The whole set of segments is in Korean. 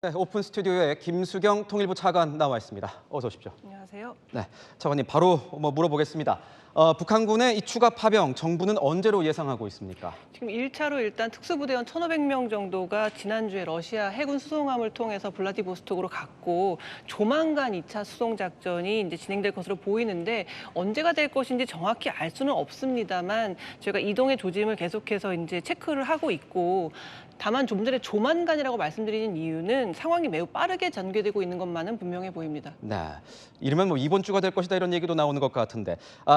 네, 오픈 스튜디오에 김수경 통일부 차관 나와 있습니다. 어서 오십시오. 안녕하세요. 네, 차관님 바로 물어보겠습니다. 북한군의 이 추가 파병 정부는 언제로 예상하고 있습니까? 지금 1차로 일단 특수부대원 1,500명 정도가 지난주에 러시아 해군 수송함을 통해서 블라디보스톡으로 갔고 조만간 2차 수송 작전이 이제 진행될 것으로 보이는데 언제가 될 것인지 정확히 알 수는 없습니다만 저희가 이동의 조짐을 계속해서 이제 체크를 하고 있고 다만 좀 전에 조만간이라고 말씀드리는 이유는 상황이 매우 빠르게 전개되고 있는 것만은 분명해 보입니다. 네, 이르면 이번 주가 될 것이다 이런 얘기도 나오는 것 같은데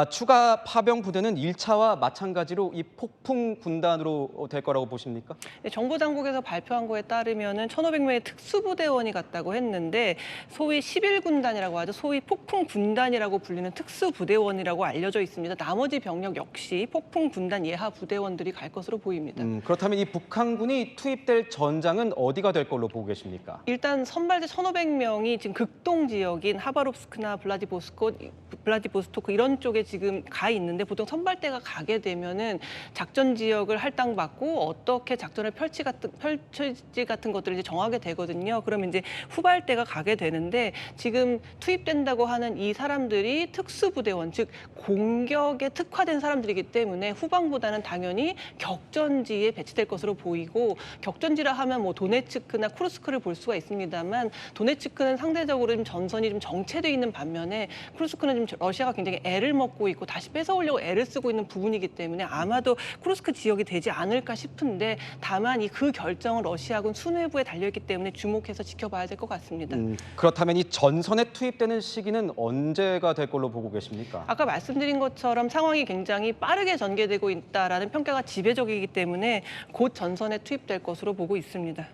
추가 파병 부대는 1차와 마찬가지로 이 폭풍 군단으로 될 거라고 보십니까? 네, 정부 당국에서 발표한 거에 따르면은 1,500명의 특수부대원이 갔다고 했는데 소위 11군단이라고 하죠. 소위 폭풍 군단이라고 불리는 특수부대원이라고 알려져 있습니다. 나머지 병력 역시 폭풍 군단 예하 부대원들이 갈 것으로 보입니다. 그렇다면 이 북한군이 투입될 전장은 어디가 될 걸로 보고 계십니까? 일단 선발대 1,500명이 지금 극동 지역인 하바롭스크나 블라디보스토크 이런 쪽에 지금 가 있는데 보통 선발대가 가게 되면은 작전 지역을 할당받고 어떻게 작전을 펼칠지 같은 것들을 이제 정하게 되거든요. 그러면 이제 후발대가 가게 되는데 지금 투입된다고 하는 이 사람들이 특수부대원, 즉 공격에 특화된 사람들이기 때문에 후방보다는 당연히 격전지에 배치될 것으로 보이고 격전지라 하면 뭐 도네츠크나 쿠르스크를 볼 수가 있습니다만 도네츠크는 상대적으로 좀 전선이 좀 정체돼 있는 반면에 쿠르스크는 지금 러시아가 굉장히 애를 먹고 있고 다시 뺏어오려고 애를 쓰고 있는 부분이기 때문에 아마도 쿠르스크 지역이 되지 않을까 싶은데 다만 그 결정은 러시아군 수뇌부에 달려있기 때문에 주목해서 지켜봐야 될 것 같습니다. 그렇다면 이 전선에 투입되는 시기는 언제가 될 걸로 보고 계십니까? 아까 말씀드린 것처럼 상황이 굉장히 빠르게 전개되고 있다라는 평가가 지배적이기 때문에 곧 전선에 투입될 것으로 보고 있습니다.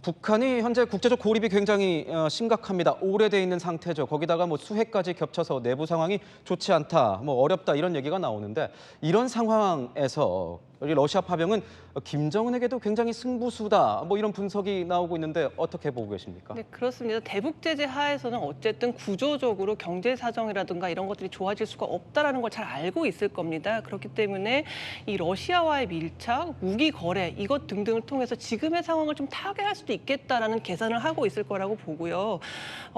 북한이 현재 국제적 고립이 굉장히 심각합니다. 오래돼 있는 상태죠. 거기다가 수해까지 겹쳐서 내부 상황이 좋지 않다, 어렵다 이런 얘기가 나오는데 이런 상황에서 우리 러시아 파병은 김정은에게도 굉장히 승부수다, 이런 분석이 나오고 있는데 어떻게 보고 계십니까? 네, 그렇습니다. 대북 제재 하에서는 어쨌든 구조적으로 경제 사정이라든가 이런 것들이 좋아질 수가 없다라는 걸 잘 알고 있을 겁니다. 그렇기 때문에 이 러시아와의 밀착, 무기 거래 이것 등등을 통해서 지금의 상황을 좀 타개할 수도 있겠다라는 계산을 하고 있을 거라고 보고요.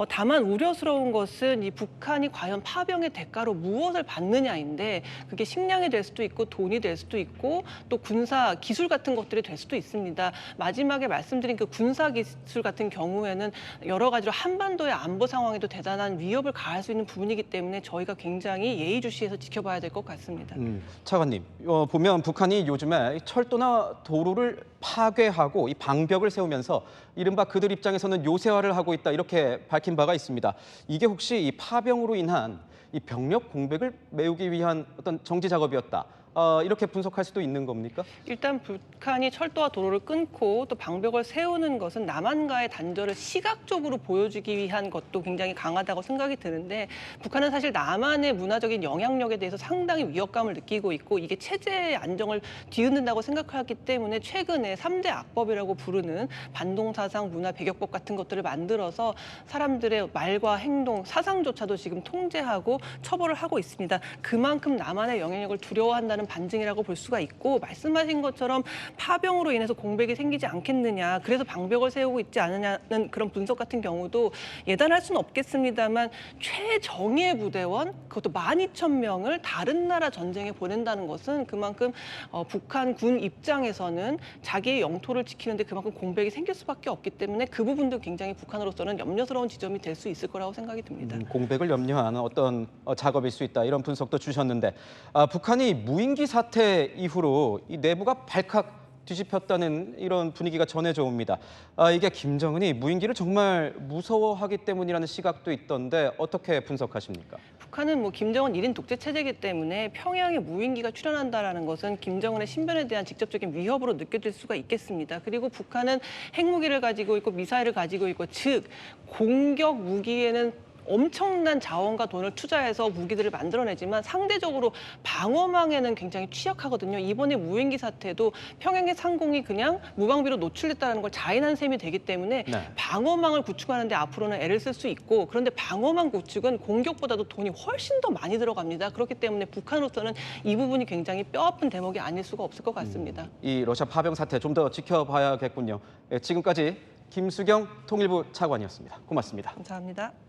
다만 우려스러운 것은 이 북한이 과연 파병의 대가로 무엇을 받느냐인데 그게 식량이 될 수도 있고 돈이 될 수도 있고 또 군사 기술 같은 것들이 될 수도 있습니다. 마지막에 말씀드린 그 군사 기술 같은 경우에는 여러 가지로 한반도의 안보 상황에도 대단한 위협을 가할 수 있는 부분이기 때문에 저희가 굉장히 예의주시해서 지켜봐야 될 것 같습니다. 차관님, 보면 북한이 요즘에 철도나 도로를 파괴하고 이 방벽을 세우면서 이른바 그들 입장에서는 요새화를 하고 있다 이렇게 밝힌 바가 있습니다. 이게 혹시 이 파병으로 인한 이 병력 공백을 메우기 위한 어떤 정지 작업이었다, 이렇게 분석할 수도 있는 겁니까? 일단 북한이 철도와 도로를 끊고 또 방벽을 세우는 것은 남한과의 단절을 시각적으로 보여주기 위한 것도 굉장히 강하다고 생각이 드는데 북한은 사실 남한의 문화적인 영향력에 대해서 상당히 위협감을 느끼고 있고 이게 체제의 안정을 뒤흔든다고 생각하기 때문에 최근에 3대 악법이라고 부르는 반동사상 문화 배격법 같은 것들을 만들어서 사람들의 말과 행동, 사상조차도 지금 통제하고 처벌을 하고 있습니다. 그만큼 남한의 영향력을 두려워한다는 반증이라고 볼 수가 있고 말씀하신 것처럼 파병으로 인해서 공백이 생기지 않겠느냐 그래서 방벽을 세우고 있지 않느냐는 그런 분석 같은 경우도 예단할 수는 없겠습니다만 최정예 부대원 그것도 12,000명을 다른 나라 전쟁에 보낸다는 것은 그만큼 북한 군 입장에서는 자기의 영토를 지키는데 그만큼 공백이 생길 수밖에 없기 때문에 그 부분도 굉장히 북한으로서는 염려스러운 지점이 될 수 있을 거라고 생각이 듭니다. 공백을 염려하는 어떤 작업일 수 있다 이런 분석도 주셨는데 북한이 무인기 사태 이후로 이 내부가 발칵 뒤집혔다는 이런 분위기가 전해져 옵니다. 이게 김정은이 무인기를 정말 무서워하기 때문이라는 시각도 있던데 어떻게 분석하십니까? 북한은 김정은 1인 독재 체제이기 때문에 평양에 무인기가 출현한다라는 것은 김정은의 신변에 대한 직접적인 위협으로 느껴질 수가 있겠습니다. 그리고 북한은 핵무기를 가지고 있고 미사일을 가지고 있고 즉 공격 무기에는 엄청난 자원과 돈을 투자해서 무기들을 만들어내지만 상대적으로 방어망에는 굉장히 취약하거든요. 이번에 무인기 사태도 평양의 상공이 그냥 무방비로 노출됐다는 걸 자인한 셈이 되기 때문에 방어망을 구축하는데 앞으로는 애를 쓸 수 있고 그런데 방어망 구축은 공격보다도 돈이 훨씬 더 많이 들어갑니다. 그렇기 때문에 북한으로서는 이 부분이 굉장히 뼈아픈 대목이 아닐 수가 없을 것 같습니다. 이 러시아 파병 사태 좀 더 지켜봐야겠군요. 지금까지 김수경 통일부 차관이었습니다. 고맙습니다. 감사합니다.